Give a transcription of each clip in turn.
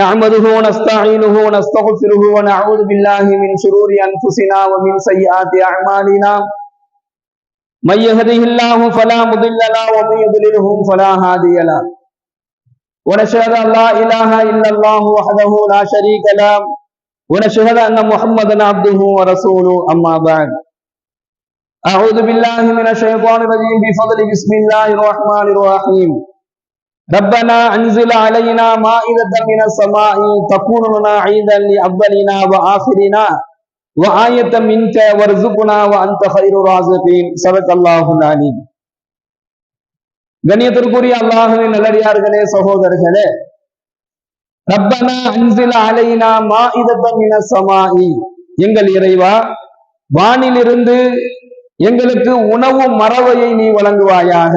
نحمده ونستعينه ونستغفره ونعوذ بالله من شرور أنفسنا ومن سيئات أعمالنا من يهده الله فلا مضل له ومن يضلله فلا هادي له ونشهد أن لا إله إلا الله وحده لا شريك له ونشهد أن محمدا عبده ورسوله أما بعد أعوذ بالله من الشيطان الرجيم بفضل بسم الله الرحمن الرحيم ربنا انزل علينا مائدة من السماء تكون لنا عيدا لأولنا وآخرنا وآية منك وارزقنا وأنت خير الرازقين صدق الله العليم. கண்ணியத்திற்குரிய அல்லாஹ்வின் நல்லடியார்களே, சகோதரர்களே, ரப்பனா அன்சில் அலைனா மாஇதத்தன் மினஸ் ஸமாஇ, எங்கள் இறைவா, வானிலிருந்து எங்களுக்கு உணவு மறவையை நீ வழங்குவாயாக.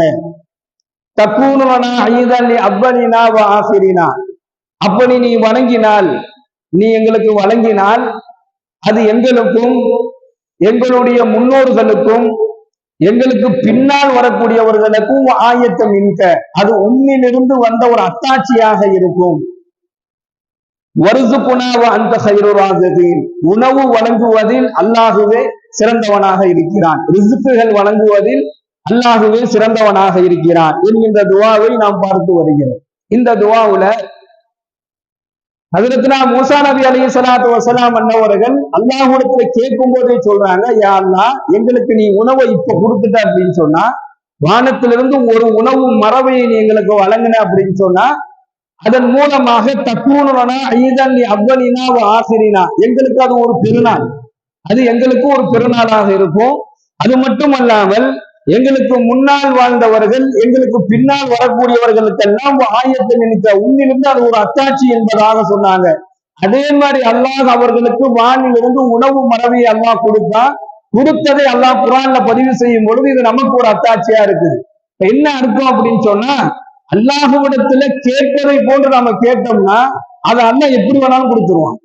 தக்கூனு லனா ஈதன் லிஅவ்வலினா வ ஆகிரினா, அப்படி நீ வணங்கினால், நீ எங்களுக்கு வழங்கினால் அது எங்களுக்கும் எங்களுடைய முன்னோர்களுக்கும் எங்களுக்கு பின்னால் வரக்கூடியவர்களுக்கும் ஆயத்தம் மின்க, அது உன்னிலிருந்து வந்த ஒரு அத்தாட்சியாக இருக்கும். வர்சுகுனா வ அன்த கைருர் ராஸிகீன், உணவு வழங்குவதில் அல்லாஹுவே சிறந்தவனாக இருக்கிறான், ரிஸ்குகள் வழங்குவதில் அல்லாஹுவே சிறந்தவனாக இருக்கிறான் என்கின்ற துவாவை நாம் பார்த்து வருகிறோம். இந்த துவாவுல ஹஜ்ரத்னா மூசா நபி அலைஹிஸ்ஸலாத்து வஸலாம் அன்னவர்கள் அல்லாஹ்விடத்துல கேட்கும் போதே சொல்றாங்க, யா அல்லாஹ், எங்களுக்கு நீ உணவை இப்ப கொடுத்துட்ட அப்படின்னு சொன்னா, வானத்திலிருந்து ஒரு உணவு மறவையை நீ எங்களுக்கு வழங்கின அப்படின்னு சொன்னா, அதன் மூலமாக தக்கூனுலனா ஈதன் அவ்வலினா வ ஆகிரினா, எங்களுக்கு அது ஒரு பெருநாள், அது எங்களுக்கு ஒரு பெருநாளாக இருக்கும். அது மட்டுமல்லாமல் எங்களுக்கு முன்னால் வாழ்ந்தவர்கள் எங்களுக்கு பின்னால் வரக்கூடியவர்களுக்கெல்லாம் ஆயத்தம் நினைத்த உன்னிலிருந்து அது ஒரு அத்தாட்சி என்பதாக சொன்னாங்க. அதே மாதிரி அல்லாஹ் அவர்களுக்கு வானிலிருந்து உணவு மறவையை அல்லாஹ் கொடுத்ததை அல்லாஹ் குர்ஆன்ல பதிவு செய்யும் பொழுது இது நமக்கு ஒரு அத்தாட்சியா இருக்குது. என்ன அர்த்தம் அப்படின்னு சொன்னா, அல்லாஹ்விடத்துல கேட்பதை போன்று நாம கேட்டோம்னா அதை அல்லாஹ் எப்படி வேணாலும் கொடுத்துருவான்.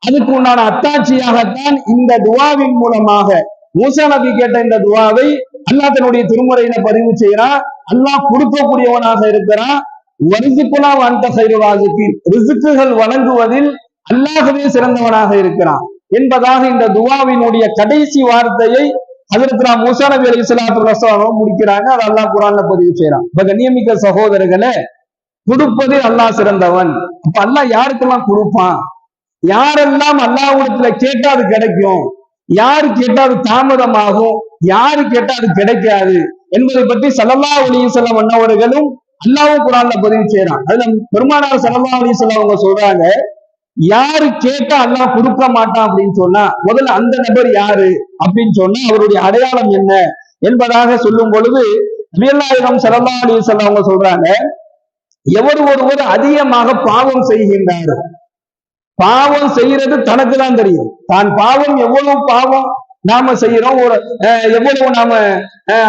அதுக்கு உண்டான அத்தாட்சியாகத்தான் இந்த துவாவின் மூலமாக மூசா நபி கேட்ட இந்த துவாவை அல்லாஹ் தன்னுடைய திருமுறையில பதிவு செய்யறான். அல்லாஹ் கொடுக்கக்கூடியவனாக இருக்கிறான். வர்சுகுனா வ அன்த கைருர் ராஸிகீன், ரிஸ்குகள் வழங்குவதில் அல்லாஹ்வே சிறந்தவனாக இருக்கிறான் என்பதாக இந்த துவாவினுடைய கடைசி வார்த்தையை ஹஜ்ரத்னா மூசா நபி அலைஹிஸ்ஸலாத்து வஸலாம் முடிக்கிறாங்க. அது அல்லாஹ் குர்ஆன்ல பதிவு செய்யறான். இப்ப கண்ணியமிக்க சகோதரர்களே, கொடுப்பதில் அல்லாஹ் சிறந்தவன். அப்ப அல்லாஹ் யாருக்கெல்லாம் கொடுப்பான், யாரெல்லாம் அல்லாஹ்விடத்துல கேட்டா அது கிடைக்கும், யாரு கேட்டா அது தாமதமாகும், யாரு கேட்டா அது கிடைக்காது என்பதை பற்றி ஸல்லல்லாஹு அலைஹி வஸல்லம் அன்னவர்களும் அல்லாஹ் குர்ஆன்ல பதிவு செய்யறான். அதுல பெருமானார் ஸல்லல்லாஹு அலைஹி வஸல்லம் அவங்க சொல்றாங்க, யாரு கேட்டா அல்லாஹ் கொடுக்க மாட்டான் அப்படின்னு சொன்னா, முதல்ல அந்த நபர் யாரு அப்படின்னு சொன்னா அவருடைய அடையாளம் என்ன என்பதாக சொல்லும் பொழுது நபிகள் நாயகம் ஸல்லல்லாஹு அலைஹி வஸல்லம் அவங்க சொல்றாங்க, எவர் ஒருவர் அதிகமாக பாவம் செய்கின்றார், பாவம் செய்யறது தனக்கு தான் தெரியும், தான் பாவம் எவ்வளவு பாவம் நாம செய்யறோம், ஒரு எவ்வளவு நாம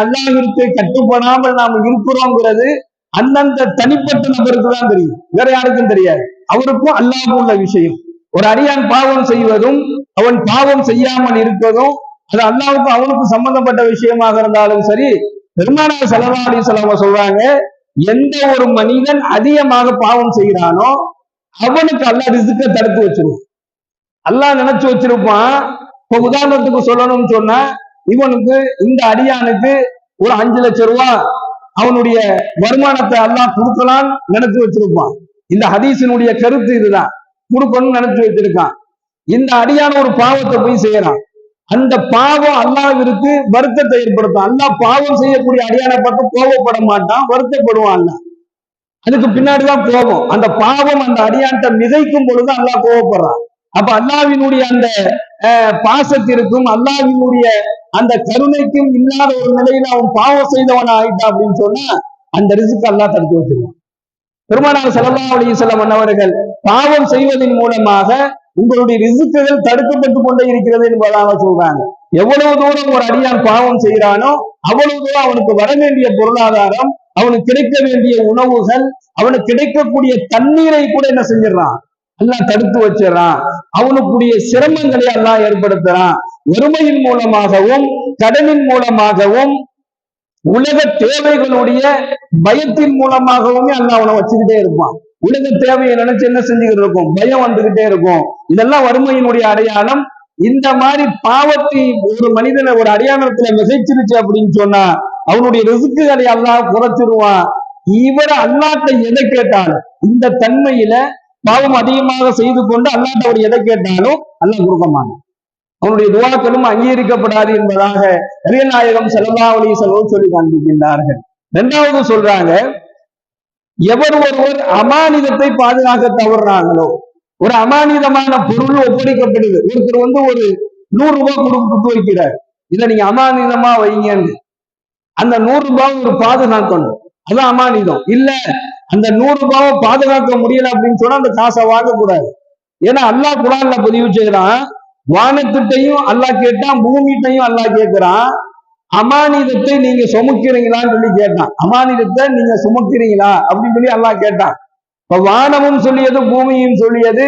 அல்லாஹ்விற்கு கட்டுப்படாமல் நாம இருக்கிறோங்கிறது அந்தந்த தனிப்பட்ட நபருக்கு தான் தெரியும், வேற யாருக்கும் தெரியாது. அவருக்கும் அல்லாஹ்வுக்கும் உள்ள விஷயம். ஒரு அடியான் பாவம் செய்வதும் அவன் பாவம் செய்யாமல் இருப்பதும் அது அல்லாஹ்வுக்கும் அவனுக்கும் சம்பந்தப்பட்ட விஷயமாக இருந்தாலும் சரி, பெருமானார் ஸல்லல்லாஹு அலைஹி வஸல்லம் சொல்றாங்க, எந்த ஒரு மனிதன் அதிகமாக பாவம் செய்கிறானோ அவனுக்கு அல்லாஹ் ரிஸ்கை தடுத்து வச்சிருவான். அல்லாஹ் நினைச்சு வச்சிருப்பான். இப்ப உதாரணத்துக்கு சொல்லணும்னு சொன்னா, இவனுக்கு இந்த அடியானுக்கு ஒரு 5 லட்சம் ரூபாய் அவனுடைய வருமானத்தை அல்லாஹ் கொடுக்கலாம் நினைச்சு வச்சிருப்பான். இந்த ஹதீஸினுடைய கருத்து இதுதான், கொடுக்கணும்னு நினைச்சு வச்சிருக்கான். இந்த அடியான ஒரு பாவத்தை போய் செய்யறான். அந்த பாவம் அல்லாஹ்விற்கு வருத்தத்தை ஏற்படுத்தும். அல்லாஹ் பாவம் செய்யக்கூடிய அடியானை பார்த்து கோபப்பட மாட்டான், வருத்தப்படுவான். அல்லாஹ் அதுக்கு பின்னாடிதான் கோபம். அந்த பாவம் அந்த அடியான்ட்ட மிகைக்கும் பொழுது அல்லாஹ் கோபப்படுறான். அப்ப அல்லாஹ்வினுடைய அந்த பாசத்திற்கும் அல்லாஹ்வினுடைய அந்த கருணைக்கும் இல்லாத ஒரு நிலையில அவன் பாவம் செய்தவன் ஆயிட்டான் அப்படின்னு சொன்னா அந்த ரிஸ்க் அல்லாஹ் தடுத்து வச்சிருவான். பெருமானார் ஸல்லல்லாஹு அலைஹி வஸல்லம் அன்னவர்கள் பாவம் செய்வதன் மூலமாக உங்களுடைய ரிஸ்குகள் தடுக்கப்பட்டு கொண்டே இருக்கிறது என்பதாக சொல்றாங்க. எவ்வளவு தூரம் ஒரு அடியான் பாவம் செய்யறானோ அவ்வளவு தூரம் அவனுக்கு வர வேண்டிய பொருளாதாரம், அவனுக்கு கிடைக்க வேண்டிய உணவுகள், அவனுக்கு கிடைக்கக்கூடிய தண்ணீரை கூட என்ன செஞ்சிடறான், அல்லாஹ் தடுத்து வச்சிடறான். அவனுக்குரிய சிரமங்களை அல்லாஹ் ஏற்படுத்துறான். வறுமையின் மூலமாகவும் கடனின் மூலமாகவும் உலக தேவைகளுடைய பயத்தின் மூலமாகவுமே அல்லாஹ் அவனை வச்சுக்கிட்டே இருப்பான். உலக தேவையை நினைச்சு என்ன செஞ்சுக்கிட்டு இருக்கும், பயம் வந்துகிட்டே இருக்கும். இதெல்லாம் வறுமையினுடைய அடையாளம். இந்த மாதிரி பாவத்தை ஒரு மனிதனை ஒரு அடையாளத்துல மிகைச்சிருச்சு அப்படின்னு சொன்னா அவனுடைய ரிஸ்க்குகளை அல்லாஹ் குறைச்சிருவான். இவர் அல்லாட்ட எதை கேட்டாலும் இந்த தன்மையில பாவம் அதிகமாக செய்து கொண்டு அல்லாட்ட அவர் எதை கேட்டாலும் அல்லாஹ் கொடுக்க மாட்டான். அவனுடைய துஆக்களும் அங்கீகரிக்கப்படாது என்பதாக நபிகள் நாயகம் ஸல்லல்லாஹு அலைஹி வஸல்லம் சொல்லி காண்பிக்கின்றார்கள். இரண்டாவது சொல்றாங்க, எவர் ஒருவர் அமானிதத்தை பாதுகாக்க தவறுறாங்களோ, ஒரு அமானிதமான பொருள் ஒப்படைக்கப்படுது, ஒருத்தர் ஒரு 100 ரூபாய் கொடுத்து வைக்கிறார், இதை நீங்க அமானிதமா வைங்கன்னு, அந்த 100 ரூபாய் ஒரு பாதுகாக்கணும், அதான் அமானிதம். இல்ல அந்த 100 ரூபாவை பாதுகாக்க முடியல அப்படின்னு சொன்னா அந்த காசை வாங்கக்கூடாது. ஏன்னா அல்லாஹ் குர்ஆன்ல பதிவு செய்யறான், வானத்திட்டையும் அல்லாஹ் கேட்டான், பூமிட்டையும் அல்லாஹ் கேட்கிறான், அமானிதத்தை நீங்க சுமக்கிறீங்களான்னு சொல்லி கேட்டான். அமானிதத்தை நீங்க சுமக்கிறீங்களா அப்படின்னு சொல்லி அல்லாஹ் கேட்டான். இப்ப வானமும் சொல்லியது பூமியும் சொல்லியது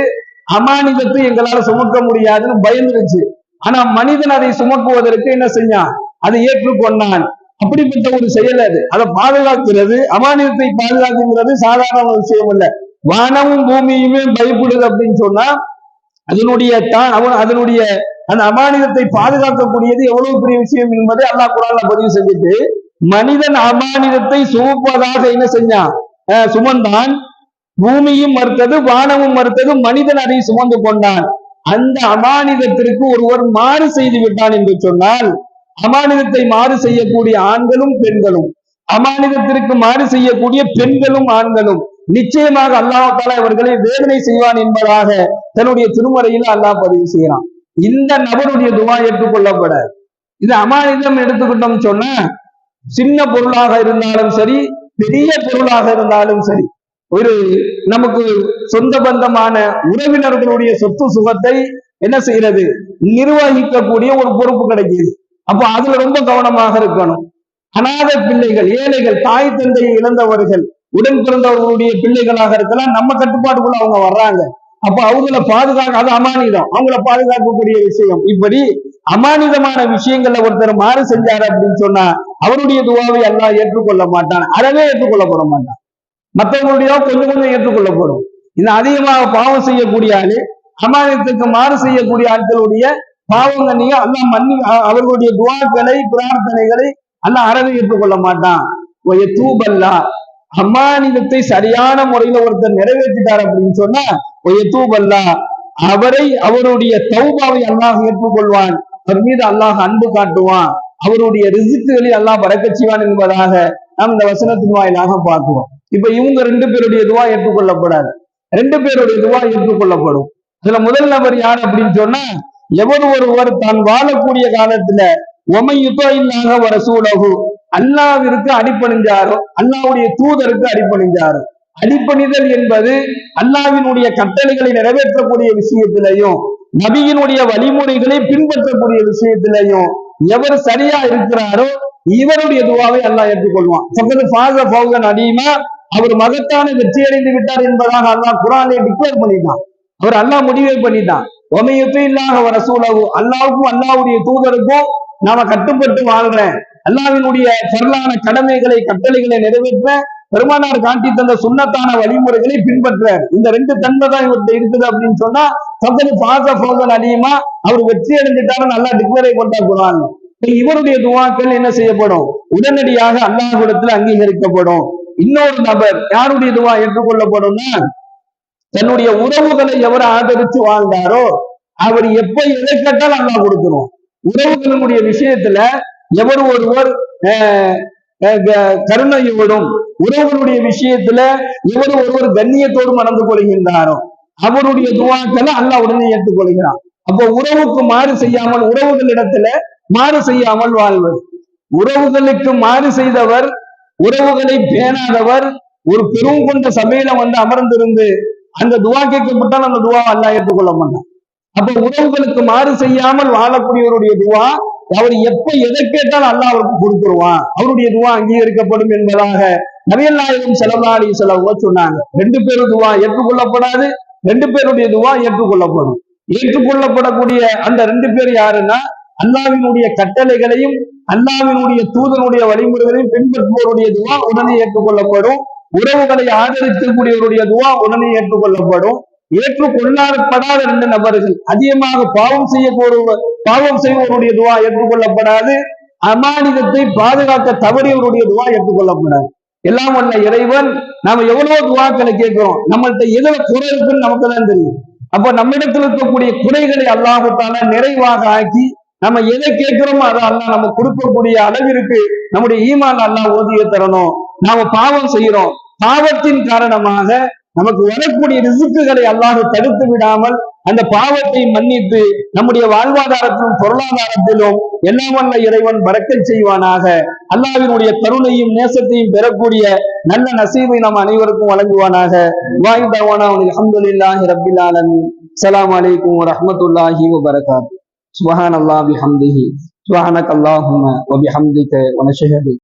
அமானிதத்தை எங்களால சுமக்க முடியாதுன்னு பயந்துருச்சு. ஆனா மனிதன் அதை சுமக்குவதற்கு என்ன செஞ்சான், அதை ஏற்றுக்கொண்டான். அப்படிப்பட்ட ஒரு செயல் அது. அதை பாதுகாக்கிறது, அமானிதத்தை பாதுகாக்கிறது சாதாரண விஷயம் இல்ல. வானமும் பூமியுமே பயப்படுது அப்படின்னு சொன்னா அதனுடைய அந்த அமானிதத்தை பாதுகாக்கக்கூடியது எவ்வளவு பெரிய விஷயம் என்பதை அல்லாஹ் குர்ஆன்ல பதிவு செஞ்சுட்டு, மனிதன் அமானிதத்தை சுமப்பதாக என்ன செஞ்சான், சுமந்தான். பூமியும் மறுத்தது, வானமும் மறுத்தது, மனிதன் அதை சுமந்து கொண்டான். அந்த அமானிதத்திற்கு ஒருவர் மாறு செய்து விட்டான் என்று சொன்னால், அமானிதத்தை மாறு செய்யக்கூடிய ஆண்களும் பெண்களும், அமானிதத்திற்கு மாறு செய்யக்கூடிய பெண்களும் ஆண்களும் நிச்சயமாக அல்லாஹ் தஆலா இவர்களை வேதனை செய்வான் என்பதாக தன்னுடைய திருமறையில் அல்லாஹ் பதிவு செய்யறான். இந்த நபருடைய துஆ ஏற்றுக்கொள்ளப்படாது. இது அமானிதம் எடுத்துக்கிட்டோம் சொன்னா, சின்ன பொருளாக இருந்தாலும் சரி, பெரிய பொருளாக இருந்தாலும் சரி, ஒரு நமக்கு சொந்த பந்தமான உறவினர்களுடைய சொத்து சுகத்தை என்ன செய்யறது, நிர்வகிக்கக்கூடிய ஒரு பொறுப்பு கிடைக்குது. அப்ப அதுல ரொம்ப கவனமாக இருக்கணும். அநாத பிள்ளைகள், ஏழைகள், தாய் தந்தையை இழந்தவர்கள், உடன் பிறந்தவர்களுடைய பிள்ளைகளாக இருக்கலாம், நம்ம கட்டுப்பாட்டுக்குள்ள அவங்க வர்றாங்க. அப்ப அவங்கள பாதுகாக்க, அது அமானிதம், அவங்கள பாதுகாக்கக்கூடிய விஷயம். இப்படி அமானிதமான விஷயங்கள்ல ஒருத்தர் மாறு செஞ்சாரு அப்படின்னு சொன்னா அவருடைய துஆவை அல்லாஹ் ஏற்றுக்கொள்ள மாட்டான், அறவே ஏற்றுக்கொள்ளப்பட மாட்டான். மற்றவங்களுடைய கொஞ்சம் கொஞ்சம் ஏற்றுக்கொள்ளப்படும். இந்த அதிகமாக பாவம் செய்யக்கூடிய ஆளு, அமானிதத்துக்கு மாறு செய்யக்கூடிய ஆட்களுடைய பாவங்களையும் அல்லாஹ் அவர்களுடைய துஆக்களை, பிரார்த்தனைகளை அல்லாஹ் அறவே ஏற்றுக்கொள்ள மாட்டான். தூபல்லா, அமானிதத்தை சரியான முறையில ஒருத்தர் நிறைவேற்றிட்டார் அப்படின்னு சொன்னா தூபல்லா, அவரை அவருடைய தௌபாவை அல்லாஹ் ஏற்றுக்கொள்வான், அவர் மீது அல்லாஹ் அன்பு காட்டுவான், அவருடைய ரிஸ்க்குகளில் அல்லாஹ் பறக்கச் செய்வான் என்பதாக நாம் இந்த வசனத்தின் வாயிலாக பார்க்கிறோம். இப்ப இவங்க 2 பேருடைய துஆ ஏற்றுக்கொள்ளப்படாது, 2 பேருடைய துஆ ஏற்றுக்கொள்ளப்படும். இதுல முதல் நபர் யார் அப்படின்னு சொன்னா, எவர் ஒருவர் தான் வாழக்கூடிய காலத்துல ஒமையுத்தோ வரசூலகு, அல்லாஹ்விற்கு அடிபணிஞ்சாரோ, அல்லாஹ்வுடைய தூதருக்கு அடிபணிஞ்சாரோ. அடிபணிதல் என்பது அல்லாஹ்வினுடைய கட்டளைகளை நிறைவேற்றக்கூடிய விஷயத்திலையும், நபியினுடைய வழிமுறைகளை பின்பற்றக்கூடிய விஷயத்திலையும் எவர் சரியா இருக்கிறாரோ இவருடைய துஆவை அல்லாஹ் ஏற்றுக்கொள்வான். அவர் மகத்தான வெற்றி அடைந்து விட்டார் என்பதாக அல்லாஹ் குர்ஆனிலே டிக்ளேர் பண்ணிட்டான். அவர் அல்லாஹ் முடிவே பண்ணிட்டான். வரசூலகு, அல்லாஹ்வுக்கும் அல்லாஹ்வுடைய தூதருக்கும் நாம கட்டுப்பட்டு வாழ்றேன், அல்லாஹ்வினுடைய ஃபர்லான கடமைகளை, கட்டளைகளை நிறைவேற்ற, பெருமானார் காட்டி தந்த சுன்னத்தான வழிமுறைகளை பின்பற்ற, இந்த 2 தன்மை தான் இவர்கிட்ட இருக்குது அப்படின்னு சொன்னா அலிமா, அவர் வெற்றி அடைஞ்சிட்டாரு நல்லா டிக்ளரை கொண்டா குர்ஆன். இவருடைய துஆக்கள் என்ன செய்யப்படும், உடனடியாக அல்லாஹ்விடத்தில் அங்கீகரிக்கப்படும். இன்னொரு நபர் யாருடைய துஆ ஏற்றுக்கொள்ளப்படும்னா, தன்னுடைய உறவுகளை எவர் ஆதரித்து வாழ்ந்தாரோ அவர் எப்ப எதை கேட்டாலும் அல்லாஹ் கொடுத்துரும். உறவுகளினுடைய விஷயத்துல எவர் ஒருவர் கருணையோடும், உறவுகளுடைய விஷயத்துல எவர் ஒருவர் கண்ணியத்தோடு நடந்து கொள்கின்றாரோ அவருடைய துஆக்களை அல்லாஹ் உடனே ஏற்றுக்கொள்கிறான். அப்போ உறவுக்கு மாறு செய்யாமல், உறவுகளிடத்துல மாறு செய்யாமல் வாழ்வது. உறவுகளுக்கு மாறு செய்தவர், உறவுகளை பேணாதவர் ஒரு பெரும் கொண்ட சபையில அமர்ந்திருந்து அந்த துஆ கேட்கப்பட்டால் அந்த துஆ அல்லாஹ் ஏற்றுக்கொள்ள மாட்டான். அப்ப உறவுகளுக்கு மாறு செய்யாமல் வாழக்கூடியவருடைய துஆ, அவர் எப்ப எதை கேட்டாலும் அல்லாஹ் அவருக்கு கொடுத்துருவான், அவருடைய துஆ அங்கீகரிக்கப்படும் என்பதாக நபிகள் நாயகம் ஸல்லல்லாஹு அலைஹி வஸல்லம் சொன்னாங்க. 2 பேரும் துஆ ஏற்றுக்கொள்ளப்படாது, 2 பேருடைய துஆ ஏற்றுக்கொள்ளப்படும். ஏற்றுக்கொள்ளப்படக்கூடிய அந்த 2 பேர் யாருன்னா, அல்லாஹ்வினுடைய கட்டளைகளையும் அல்லாஹ்வினுடைய தூதனுடைய வழிமுறைகளையும் பின்பற்றுவோருடைய துஆ உடனே ஏற்றுக்கொள்ளப்படும். உறவுகளை ஆதரிக்கக்கூடியவருடைய துவா உடனே ஏற்றுக்கொள்ளப்படும். ஏற்றுக்கொள்ளப்படாத 2 நபர்கள், அதிகமாக பாவம் செய்வோருடைய துவா ஏற்றுக்கொள்ளப்படாது. அமானிதத்தை பாதுகாக்க தவறியவருடைய துவா ஏற்றுக்கொள்ளப்படாது. எல்லாம் வல்ல இறைவன் நாம எவ்வளவு துவாக்களை கேட்கிறோம், நம்மள்ட்ட எதுல குறை இருக்குன்னு நமக்கு தான் தெரியும். அப்ப நம்மிடத்தில் இருக்கக்கூடிய குறைகளை அல்லாஹ் தஆலா நிறைவாக ஆக்கி நம்ம எதை கேட்கிறோமோ அதை அல்லாஹ் நம்ம கொடுக்கக்கூடிய அளவிற்கு நம்முடைய ஈமான் அல்லாஹ் ஓதிய தரணும். நாம பாவம் செய்யறோம், பாவத்தின் காரணமாக நமக்கு வரக்கூடிய ரிசுக்குகளை அல்லாஹ் தடுத்து விடாமல் அந்த பாவத்தை மன்னித்து நம்முடைய வாழ்வாதாரத்திலும் பொருளாதாரத்திலும் எல்லாம் வல்ல இறைவன் பரக்கத் செய்வானாக. அல்லாஹ்வினுடைய கருணையும் நேசத்தையும் பெறக்கூடிய நல்ல நசீபை நம் அனைவருக்கும் வழங்குவானாக. வாய்தவானா அல்ஹம்துலில்லாஹி ரப்பில் ஆலமீன். அஸ்ஸலாமு அலைக்கும் வரஹ்மத்துல்லாஹி வபரகாத்துஹு. சுப்ஹானல்லாஹி பிஹம்திஹி சுப்ஹானக அல்லாஹும்ம வ பிஹம்திக வ நஷ்ஹது